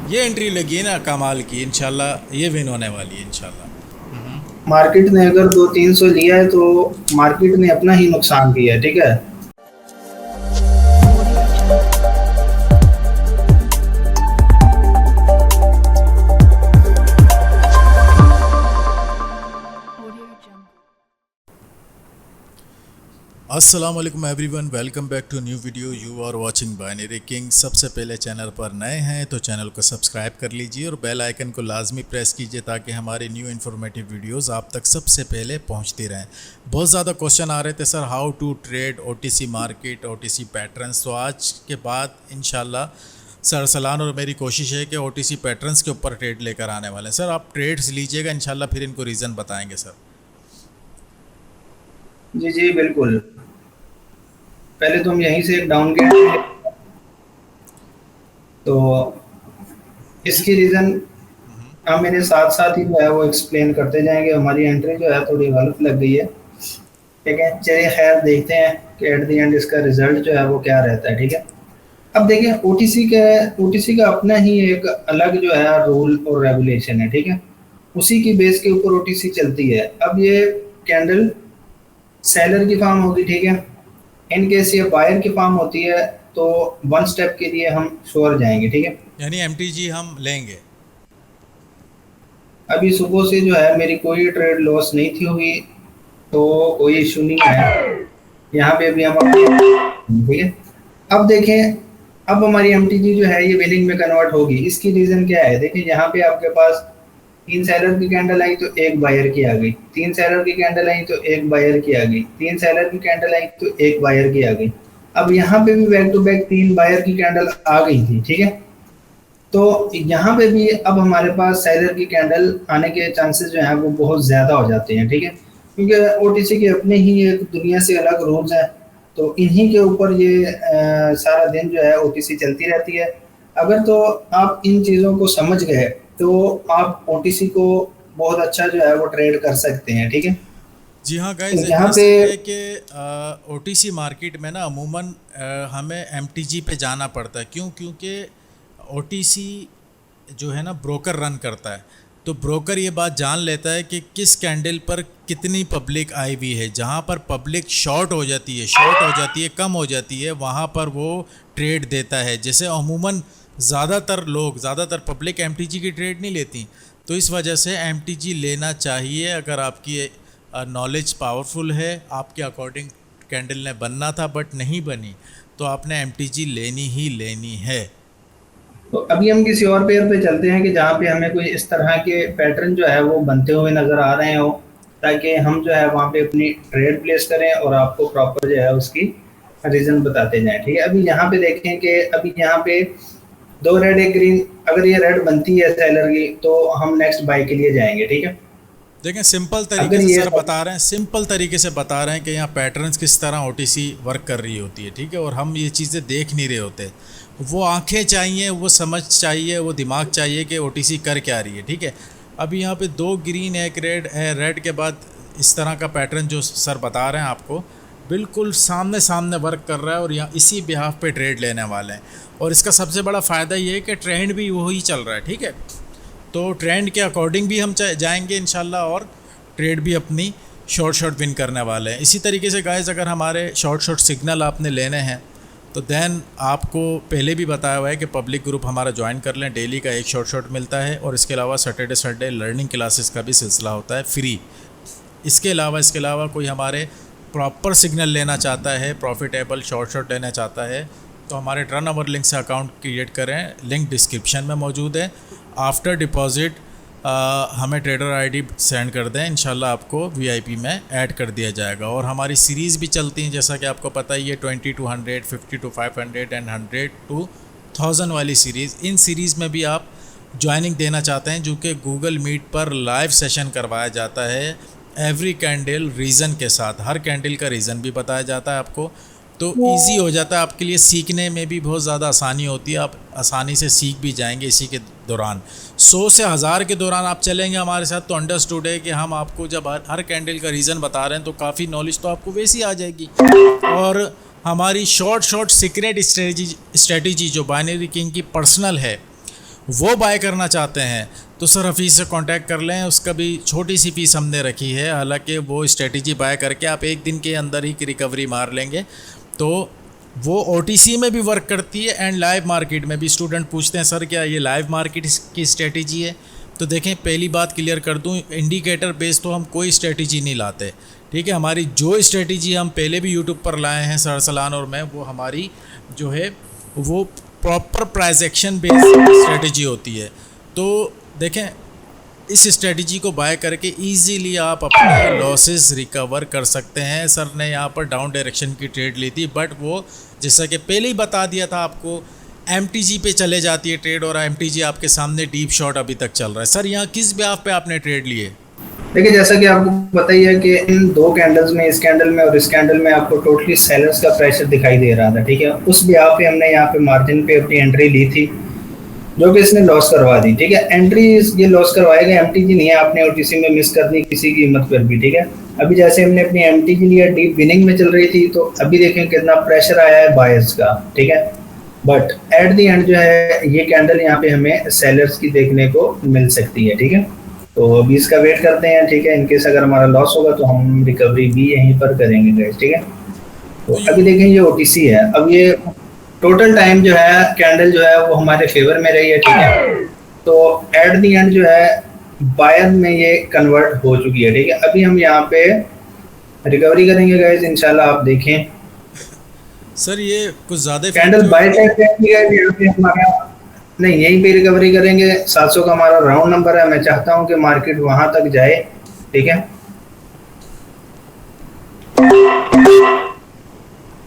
ये एंट्री लगी है ना कमाल की, इंशाल्लाह ये विन होने वाली है इंशाल्लाह। मार्केट ने अगर 200-300 लिया है तो मार्केट ने अपना ही नुकसान किया है, ठीक है। अस्सलाम वालेकुम everyone, welcome back to new video. You are watching binary king. सबसे पहले चैनल पर नए हैं तो चैनल को सब्सक्राइब कर लीजिए और बेल आइकन को लाजमी प्रेस कीजिए ताकि हमारे न्यू इन्फॉर्मेटिव वीडियोस आप तक सबसे पहले पहुंचती रहें। बहुत ज़्यादा क्वेश्चन आ रहे थे sir, how to trade OTC market, OTC patterns. तो आज के बाद इंशाल्लाह सर सलान और मेरी कोशिश है कि ओटीसी पैटर्न्स के ऊपर ट्रेड लेकर आने वाले हैं। सर आप ट्रेड्स लीजिएगा इंशाल्लाह, फिर इनको रीज़न बताएँगे सर। जी जी बिल्कुल। पहले तो हम यहीं से एक डाउन गेट, तो इसकी रीज़न हम मेरे साथ साथ ही जो है वो एक्सप्लेन करते जाएंगे। हमारी एंट्री जो है थोड़ी गलत लग गई है, ठीक है। चलिए खैर देखते हैं कि एट द एंड इसका रिजल्ट जो है वो क्या रहता है, ठीक है। अब देखिए ओटीसी का अपना ही एक अलग जो है रूल और रेगुलेशन है, ठीक है। उसी की बेस के ऊपर ओटीसी चलती है। अब ये कैंडल सेलर की फॉर्म होगी, ठीक है। इन केस ये बायर की फॉर्म होती है तो वन स्टेप के लिए हम श्योर जाएंगे, ठीक है। यानी एमटीजी हम लेंगे। अभी सुबह से जो है मेरी कोई ट्रेड लॉस नहीं थी हुई, तो कोई इशू नहीं है। यहाँ पे अभी हम ठीक है। अब देखें, अब हमारी एमटीजी जो है ये विनिंग में कन्वर्ट होगी। इसकी रीज़न क्या है, देखिए यहाँ पे आपके पास 3 सेलर की कैंडल आई तो एक बायर की आ गई, 3 सेलर की कैंडल आई तो एक बायर की आ गई, 3 सेलर की कैंडल आई तो एक बायर की आ गई। अब यहाँ पे भी बैक टू बैक 3 बायर की कैंडल आ गई थी, ठीक है। तो यहाँ पे भी अब हमारे पास सेलर की कैंडल आने के चांसेस जो हैं वो बहुत ज़्यादा हो जाते हैं, ठीक है। क्योंकि ओटीसी के अपने ही एक दुनिया से अलग रूल्स हैं, तो इन्हीं के ऊपर ये सारा दिन जो है ओटीसी चलती रहती है। अगर तो आप इन चीज़ों को समझ गए तो आप ओटीसी को बहुत अच्छा जो है वो ट्रेड कर सकते हैं, ठीक है। जी हाँ गाइस, तो यहाँ पे ऐसा है कि ओटीसी मार्केट में ना अमूमन हमें एमटीजी पे जाना पड़ता है। क्यों? क्योंकि ओटीसी जो है ना ब्रोकर रन करता है, तो ब्रोकर ये बात जान लेता है कि किस कैंडल पर कितनी पब्लिक आई हुई है। जहाँ पर पब्लिक शॉर्ट हो जाती है, कम हो जाती है, वहाँ पर वो ट्रेड देता है। जैसे अमूमन ज़्यादातर पब्लिक एमटीजी की ट्रेड नहीं लेती, तो इस वजह से एमटीजी लेना चाहिए। अगर आपकी नॉलेज पावरफुल है, आपके अकॉर्डिंग कैंडल ने बनना था बट नहीं बनी, तो आपने एमटीजी लेनी ही लेनी है। तो अभी हम किसी और पेयर पे चलते हैं कि जहाँ पे हमें कोई इस तरह के पैटर्न जो है वो बनते हुए नज़र आ रहे हो, ताकि हम जो है वहाँ पे अपनी ट्रेड प्लेस करें और आपको प्रॉपर जो है उसकी रीज़न बताते जाएं, ठीक है। अभी यहाँ पे देखें कि अभी यहाँ पे 2 रेड एक ग्रीन, अगर ये रेड बनती है सेलर की तो हम नेक्स्ट बाय के लिए जाएंगे, ठीक है। देखें, सिंपल तरीके अगर से ये सर बता रहे हैं, सिंपल तरीके से बता रहे हैं कि यहाँ पैटर्न्स किस तरह ओटीसी वर्क कर रही होती है, ठीक है। और हम ये चीज़ें देख नहीं रहे होते। वो आंखें चाहिए, वो समझ चाहिए, वो दिमाग चाहिए कि ओटीसी कर क्या रही है, ठीक है। अभी यहाँ पे 2 ग्रीन एक रेड है, रेड के बाद इस तरह का पैटर्न जो सर बता रहे हैं आपको बिल्कुल सामने सामने वर्क कर रहा है और यहाँ इसी बिहाफ पे ट्रेड लेने वाले हैं। और इसका सबसे बड़ा फ़ायदा ये है कि ट्रेंड भी वही चल रहा है, ठीक है। तो ट्रेंड के अकॉर्डिंग भी हम जाएंगे इंशाल्लाह और ट्रेड भी अपनी शॉर्ट विन करने वाले हैं। इसी तरीके से गाइस, अगर हमारे शॉर्ट सिग्नल आपने लेने हैं तो देन आपको पहले भी बताया हुआ है कि पब्लिक ग्रुप हमारा ज्वाइन कर लें। डेली का एक शॉर्ट मिलता है और इसके अलावा सैटरडे संडे लर्निंग क्लासेस का भी सिलसिला होता है फ्री। इसके अलावा कोई हमारे प्रॉपर सिग्नल लेना चाहता है, प्रॉफिटेबल शॉर्ट लेना चाहता है, तो हमारे टर्न ओवर लिंक से अकाउंट क्रिएट करें। लिंक डिस्क्रिप्शन में मौजूद है। आफ्टर डिपॉजिट हमें ट्रेडर आईडी सेंड कर दें, इंशाल्लाह आपको वीआईपी में ऐड कर दिया जाएगा। और हमारी सीरीज़ भी चलती हैं, जैसा कि आपको पता ही है, 20 to 100, 50 to 500 एंड 100 to 1000 वाली सीरीज़। इन सीरीज़ में भी आप ज्वाइनिंग देना चाहते हैं, जो कि गूगल मीट पर लाइव सेशन करवाया जाता है एवरी कैंडल रीज़न के साथ। हर कैंडल का रीज़न भी बताया जाता है आपको, तो इजी हो जाता है आपके लिए। सीखने में भी बहुत ज़्यादा आसानी होती है, आप आसानी से सीख भी जाएंगे इसी के दौरान। 100 से 1000 के दौरान आप चलेंगे हमारे साथ तो अंडरस्टूड है कि हम आपको जब हर कैंडल का रीज़न बता रहे हैं तो काफ़ी नॉलेज तो आपको वैसे ही आ जाएगी। और हमारी शॉर्ट सीक्रेट स्ट्रेटजी जो बाइनरी किंग की पर्सनल है, वो बाय करना चाहते हैं तो सर हफीज़ से कांटेक्ट कर लें, उसका भी छोटी सी फीस हमने रखी है। हालांकि वो स्ट्रेटजी बाय करके आप एक दिन के अंदर ही रिकवरी मार लेंगे। तो वो OTC में भी वर्क करती है एंड लाइव मार्केट में भी। स्टूडेंट पूछते हैं सर क्या ये लाइव मार्केट की स्ट्रेटजी है? तो देखें, पहली बात क्लियर कर दूं, इंडिकेटर बेस तो हम कोई स्ट्रेटजी नहीं लाते, ठीक है। हमारी जो स्ट्रेटजी हम पहले भी यूट्यूब पर लाए हैं सर सलान और मैं, वो हमारी जो है वो proper price action based strategy होती है। तो देखें, इस स्ट्रेटजी को बाय करके इजीली आप अपने लॉसेस रिकवर कर सकते हैं। सर ने यहाँ पर डाउन डायरेक्शन की ट्रेड ली थी, बट वो जैसा कि पहले ही बता दिया था आपको, MTG पे चले जाती है ट्रेड और MTG आपके सामने डीप शॉट अभी तक चल रहा है। सर यहाँ किस ब्याह पे आपने ट्रेड लिए? देखिए, जैसा कि आपको पता ही है कि इन दो कैंडल्स में, इस कैंडल में और इस कैंडल में आपको टोटली सेलर्स का प्रेशर दिखाई दे रहा था, ठीक है। उस ब्याह पे हमने यहाँ पे मार्जिन पे अपनी एंट्री ली थी, जो कि इसने लॉस करवा दी, ठीक है। एंट्री ये लॉस करवाएगा, MTG नहीं है, आपने OTC में मिस करनी किसी कीमत पर भी, ठीक है। अभी जैसे हमने अपनी MTG लिया, डीप विनिंग में चल रही थी, तो अभी देखें कितना प्रेशर आया है बायर्स का, ठीक है। बट एट द एंड जो है ये कैंडल यहाँ पे हमें सेलर्स की देखने को मिल सकती है, ठीक है। तो अभी इसका वेट करते हैं, ठीक है। इनकेस अगर हमारा लॉस होगा तो हम रिकवरी भी यहीं पर करेंगे गाइस, ठीक है। तो अभी देखें ये OTC है। अब ये टोटल टाइम जो है कैंडल जो है वो हमारे फेवर में रही है, ठीक है। तो एट द एंड जो है बायर में ये कन्वर्ट हो चुकी है, ठीक है। अभी हम यहाँ पे रिकवरी करेंगे गाइस, इंशाल्लाह आप देखें। सर ये कुछ ज़्यादा कैंडल बाय साइड पे हमारा नहीं, यहीं पे रिकवरी करेंगे। 700 का हमारा राउंड नंबर है। मैं चाहता हूं कि मार्केट वहां तक जाए, ठीक है।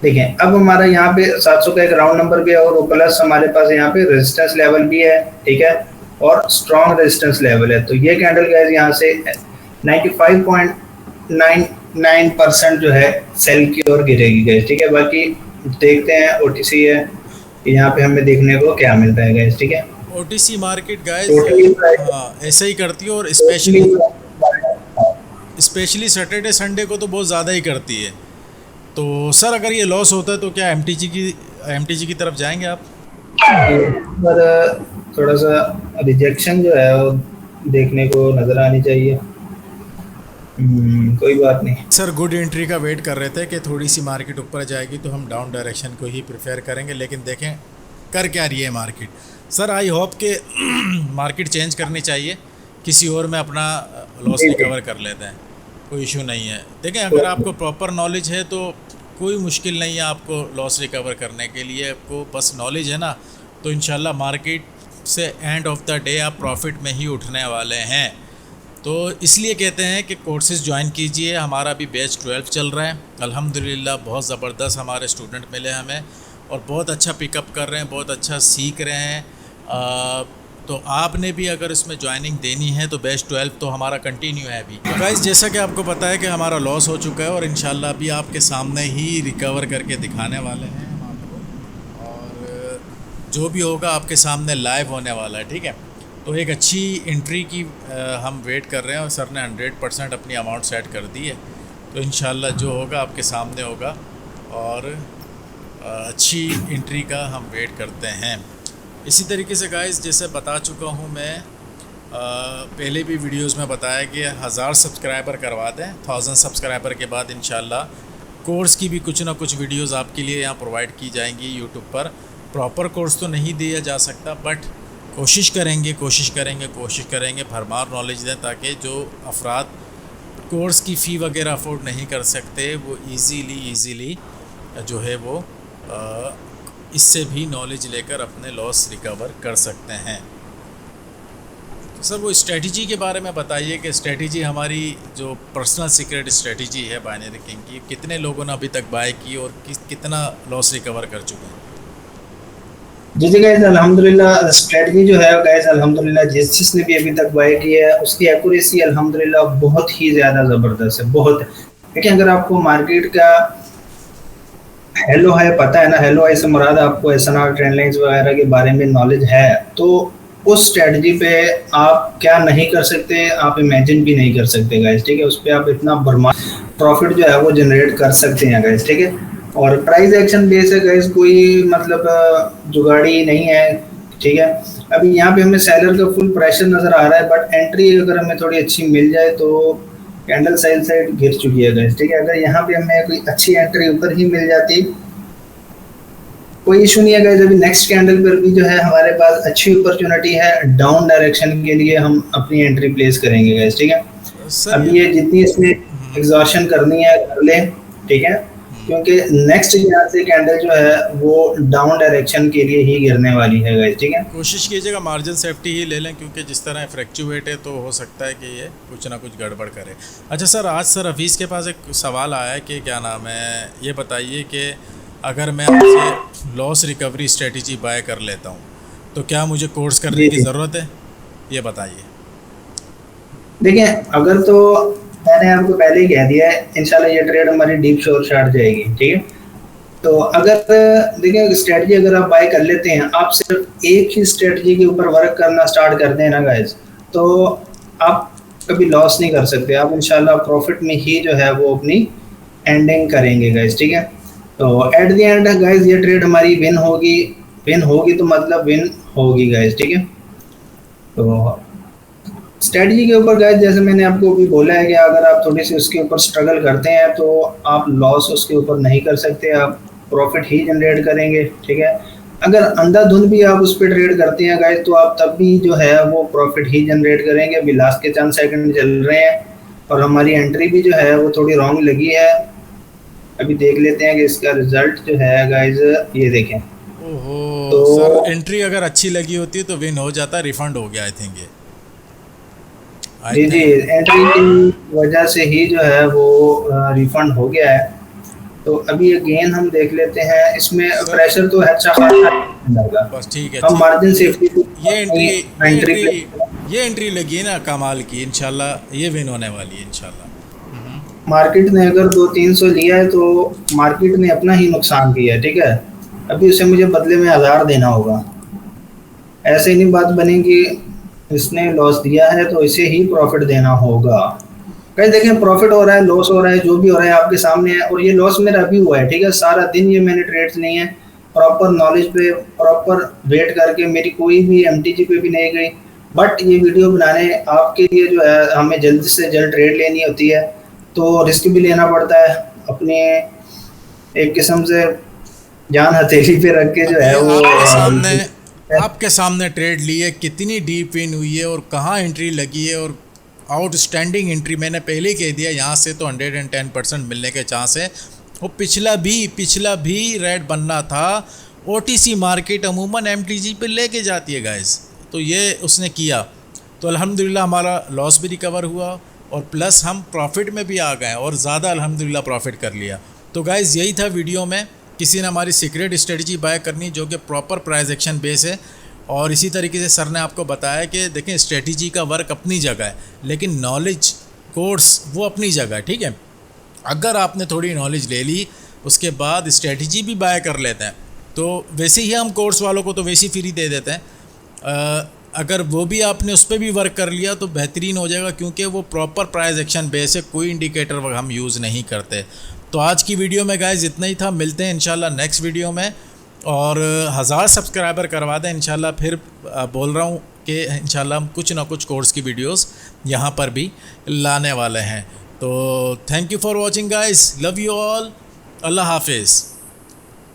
देखें, अब हमारा यहाँ पे 700 का एक राउंड नंबर भी है और प्लस हमारे पास यहाँ पे रेजिस्टेंस लेवल भी है, ठीक है, और स्ट्रॉन्ग रेजिस्टेंस लेवल है। तो ये कैंडल गैस यहाँ से 95.99% जो है सेल की ओर गिरेगी गैस, ठीक है। बाकी देखते हैं OTC है, यहाँ पे हमें देखने को क्या मिलता है गैस, ठीक है। OTC मार्केट गाइस Totally ऐसे ही करती है, और स्पेशली सैटरडे संडे को तो बहुत ज़्यादा ही करती है। तो सर अगर ये लॉस होता है तो क्या MTG की तरफ जाएंगे आप? पर थोड़ा सा रिजेक्शन जो है वो देखने को नज़र आनी चाहिए। कोई बात नहीं सर, गुड एंट्री का वेट कर रहे थे कि थोड़ी सी मार्केट ऊपर जाएगी तो हम डाउन डायरेक्शन को ही प्रेफर करेंगे, लेकिन देखें कर क्या रही है मार्केट। सर आई होप कि मार्केट चेंज करनी चाहिए, किसी और में अपना लॉस रिकवर कर लेते हैं, कोई इशू नहीं है। देखें, अगर आपको प्रॉपर नॉलेज है तो कोई मुश्किल नहीं है आपको लॉस रिकवर करने के लिए। आपको बस नॉलेज है ना, तो इंशाल्लाह मार्केट से एंड ऑफ द डे आप प्रॉफिट में ही उठने वाले हैं। तो इसलिए कहते हैं कि कोर्सेज ज्वाइन कीजिए। हमारा भी बैच 12 चल रहा है, अल्हम्दुलिल्लाह बहुत ज़बरदस्त हमारे स्टूडेंट मिले हमें और बहुत अच्छा पिकअप कर रहे हैं, बहुत अच्छा सीख रहे हैं। तो आपने भी अगर इसमें ज्वाइनिंग देनी है तो बैच 12 तो हमारा कंटिन्यू है अभी। तो गाइस, जैसा कि आपको पता है कि हमारा लॉस हो चुका है और इंशाल्लाह अभी आपके सामने ही रिकवर करके दिखाने वाले हैं हम आपको, और जो भी होगा आपके सामने लाइव होने वाला है, ठीक है। तो एक अच्छी एंट्री की हम वेट कर रहे हैं और सर ने 100% अपनी अमाउंट सेट कर दी है। तो इंशाल्लाह जो होगा आपके सामने होगा और अच्छी एंट्री का हम वेट करते हैं। इसी तरीके से गाइस, जैसे बता चुका हूँ मैं पहले भी वीडियोस में बताया कि 1000 सब्सक्राइबर करवा दें। 1000 सब्सक्राइबर के बाद इंशाल्लाह कोर्स की भी कुछ ना कुछ वीडियोस आपके लिए यहाँ प्रोवाइड की जाएंगी यूट्यूब पर। प्रॉपर कोर्स तो नहीं दिया जा सकता, बट कोशिश करेंगे भरमार नॉलेज दें, ताकि जो अफराद कोर्स की फ़ी वगैरह अफोर्ड नहीं कर सकते वो इजीली जो है वो इससे भी नॉलेज लेकर अपने लॉस रिकवर कर सकते हैं। तो सर वो स्ट्रेटजी के बारे में बताइए कि स्ट्रेटजी हमारी जो पर्सनल सीक्रेट स्ट्रेटजी है बाइनरी किंग की, कितने लोगों ने अभी तक बाय की और कितना लॉस रिकवर कर चुके हैं? जी जी गाइस, अल्हम्दुलिल्लाह स्ट्रेटजी जो है गाइस, अल्हम्दुलिल्लाह जिसने भी अभी तक बाय की है उसकी एक्यूरेसी अल्हम्दुलिल्लाह बहुत ही ज़्यादा ज़बरदस्त है, बहुत। देखिए, अगर आपको मार्केट का हेलो हाई पता है ना, हेलो हाई से मुराद आपको एसएनआर ट्रेंड लाइंस वगैरह के बारे में नॉलेज है, तो उस स्ट्रेटजी पे आप क्या नहीं कर सकते, आप इमेजिन भी नहीं कर सकते गाइस, ठीक है। उस पर आप इतना भरमार प्रॉफिट जो है वो जनरेट कर सकते हैं गाइस, ठीक है। और प्राइस एक्शन बेस है गाइस, कोई मतलब जुगाड़ी नहीं है, ठीक है। अभी यहाँ पे हमें सेलर का फुल प्रेशर नज़र आ रहा है, बट एंट्री अगर हमें थोड़ी अच्छी मिल जाए तो कैंडल सेल साइड गिर चुकी है गाइस, ठीक है। अगर यहाँ पे हमें कोई अच्छी एंट्री ऊपर ही मिल जाती कोई इशू नहीं है गाइस। अभी नेक्स्ट कैंडल पर भी जो है हमारे पास अच्छी अपॉर्चुनिटी है, डाउन डायरेक्शन के लिए हम अपनी एंट्री प्लेस करेंगे गाइस, ठीक है। सर अब ये जितनी इसमें एग्जॉशन करनी है कर ले, ठीक है, क्योंकि नेक्स्ट यहाँ से कैंडल जो है वो डाउन डायरेक्शन के लिए ही गिरने वाली है गाइस, ठीक है। कोशिश कीजिएगा मार्जिन सेफ्टी ही ले लें, क्योंकि जिस तरह फ्रैक्चुएट है तो हो सकता है कि ये कुछ ना कुछ गड़बड़ करे। अच्छा सर, आज सर हफीज़ के पास एक सवाल आया है कि क्या नाम है, ये बताइए कि अगर मैं आपसे लॉस रिकवरी स्ट्रेटजी बाय कर लेता हूँ तो क्या मुझे कोर्स करने की ज़रूरत है, ये बताइए। देखिए, अगर तो मैंने आपको पहले ही कह दिया है, इंशाल्लाह ये ट्रेड हमारी डीप शॉर्ट जाएगी, ठीक है। तो अगर देखिए स्ट्रेटजी अगर आप बाय कर लेते हैं, आप सिर्फ एक ही स्ट्रेटजी के ऊपर वर्क करना स्टार्ट करते हैं ना गाइस, तो आप कभी लॉस नहीं कर सकते। आप इंशाल्लाह प्रॉफिट में ही जो है वो अपनी एंडिंग करेंगे गाइस, ठीक है। तो एट द एंड गाइस ये ट्रेड हमारी विन होगी तो मतलब विन होगी गाइस, ठीक है। तो स्ट्रेटजी के ऊपर गाइस जैसे मैंने आपको भी बोला है कि अगर आप थोड़ी सी उसके ऊपर स्ट्रगल करते हैं तो आप लॉस उसके ऊपर नहीं कर सकते, आप प्रॉफिट ही जनरेट करेंगे, ठीक है। अगर अंधाधुंध भी आप उस पर ट्रेड करते हैं गाइस तो आप तब भी जो है वो प्रॉफिट ही जनरेट करेंगे। अभी लास्ट के चंद सेकंड चल रहे हैं और हमारी एंट्री भी जो है वो थोड़ी रॉन्ग लगी है। अभी देख लेते हैं कि इसका रिजल्ट जो है गाइस, ये देखें। ओहो तो सर, एंट्री अगर अच्छी लगी होती है तो विन हो जाता, रिफंड हो गया आई थिंक ये। जी, एंट्री की वजह से ही जो है वो रिफंड हो गया है। तो अभी अगेन हम देख लेते हैं, इसमें प्रेशर तो अच्छा खासा लगा, बस ठीक है, हम मार्जिन सेफ्टी ये एंट्री लगी है ना कमाल की, इंशाल्लाह ये विन होने वाली है इंशाल्लाह। मार्केट ने अगर 200-300 लिया है तो मार्केट ने अपना ही नुकसान किया है, ठीक है। अभी उसे मुझे बदले में 1000 देना होगा, ऐसे ही नहीं बात बनेगी। इसने लॉस दिया है तो इसे ही प्रॉफिट देना होगा। कहीं देखें प्रॉफिट हो रहा है, लॉस हो रहा है, जो भी हो रहा है आपके सामने है। और ये लॉस मेरा अभी हुआ है, ठीक है। सारा दिन ये मैंने ट्रेड्स लिए हैं, प्रॉपर नॉलेज पे प्रॉपर वेट करके, मेरी कोई भी एमटीजी पे भी नहीं गई। बट ये वीडियो बनाने आपके लिए जो है हमें जल्द से जल्द ट्रेड लेनी होती है, तो रिस्क भी लेना पड़ता है, अपने एक किस्म से जान हथेली पे रख के जो है वो आपके सामने ट्रेड ली है, कितनी डीप विन हुई है और कहाँ एंट्री लगी है, और आउटस्टैंडिंग एंट्री मैंने पहले ही कह दिया, यहाँ से तो 110% मिलने के चांस है। और पिछला भी रेड बनना था। ओटीसी मार्केट अमूमन एमटीजी पे लेके जाती है गाइस, तो ये उसने किया, तो अल्हम्दुलिल्लाह हमारा लॉस भी रिकवर हुआ और प्लस हम प्रॉफिट में भी आ गए और ज़्यादा अल्हम्दुलिल्लाह प्रॉफिट कर लिया। तो गाइस यही था वीडियो में, किसी ने हमारी सीक्रेट स्ट्रेटजी बाय करनी जो कि प्रॉपर प्राइस एक्शन बेस है। और इसी तरीके से सर ने आपको बताया कि देखें स्ट्रेटजी का वर्क अपनी जगह है, लेकिन नॉलेज कोर्स वो अपनी जगह है, ठीक है। अगर आपने थोड़ी नॉलेज ले ली उसके बाद स्ट्रेटजी भी बाय कर लेते हैं, तो वैसे ही हम कोर्स वालों को तो वैसे ही फ्री दे देते हैं। अगर वो भी आपने उस पर भी वर्क कर लिया तो बेहतरीन हो जाएगा, क्योंकि वो प्रॉपर प्राइस एक्शन बेस है, कोई इंडिकेटर हम यूज़ नहीं करते। तो आज की वीडियो में गाइस इतना ही था, मिलते हैं इंशाल्लाह नेक्स्ट वीडियो में। और 1000 सब्सक्राइबर करवा दें इंशाल्लाह। फिर बोल रहा हूँ कि इंशाल्लाह हम कुछ ना कुछ कोर्स की वीडियोस यहाँ पर भी लाने वाले हैं। तो thank you for watching guys, love you all, अल्लाह हाफिज़।